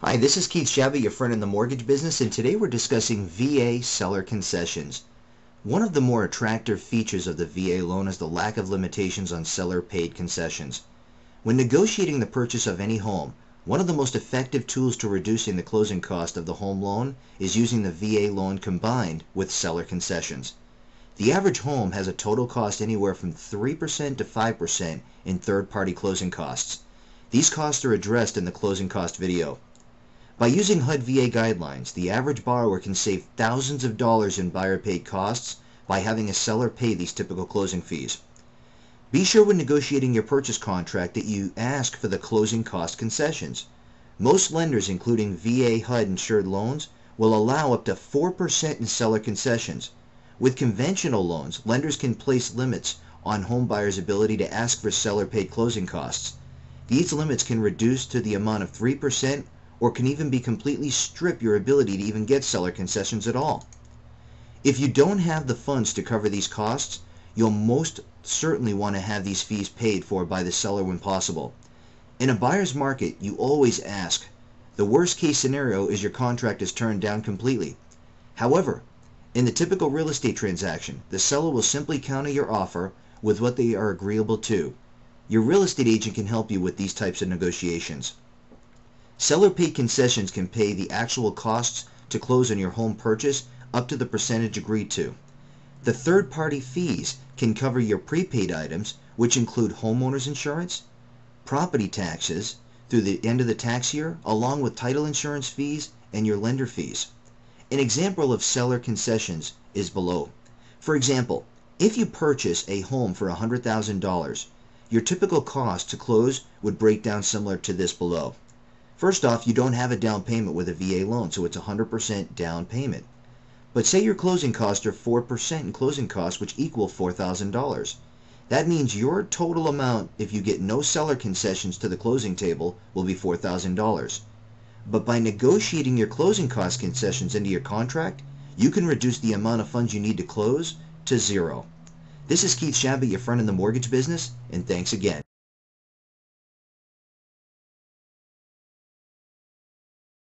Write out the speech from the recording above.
Hi, this is Keith Shabba, your friend in the mortgage business, and today we're discussing VA seller concessions. One of the more attractive features of the VA loan is the lack of limitations on seller-paid concessions. When negotiating the purchase of any home, one of the most effective tools to reducing the closing cost of the home loan is using the VA loan combined with seller concessions. The average home has a total cost anywhere from 3% to 5% in third-party closing costs. These costs are addressed in the closing cost video. By using HUD VA guidelines, the average borrower can save thousands of dollars in buyer-paid costs by having a seller pay these typical closing fees. Be sure when negotiating your purchase contract that you ask for the closing cost concessions. Most lenders, including VA HUD insured loans, will allow up to 4% in seller concessions. With conventional loans, lenders can place limits on home buyers' ability to ask for seller-paid closing costs. These limits can reduce to the amount of 3% or can even be completely strip your ability to even get seller concessions at all. If you don't have the funds to cover these costs, you'll most certainly want to have these fees paid for by the seller when possible. In a buyer's market, you always ask. The worst case scenario is your contract is turned down completely. However, in the typical real estate transaction, the seller will simply counter your offer with what they are agreeable to. Your real estate agent can help you with these types of negotiations. Seller-paid concessions can pay the actual costs to close on your home purchase up to the percentage agreed to. The third-party fees can cover your prepaid items, which include homeowners insurance, property taxes through the end of the tax year, along with title insurance fees and your lender fees. An example of seller concessions is below. For example, if you purchase a home for $100,000, your typical cost to close would break down similar to this below. First off, you don't have a down payment with a VA loan, so it's 100% down payment. But say your closing costs are 4% in closing costs, which equal $4,000. That means your total amount, if you get no seller concessions to the closing table, will be $4,000. But by negotiating your closing cost concessions into your contract, you can reduce the amount of funds you need to close to zero. This is Keith Shabba, your friend in the mortgage business, and thanks again.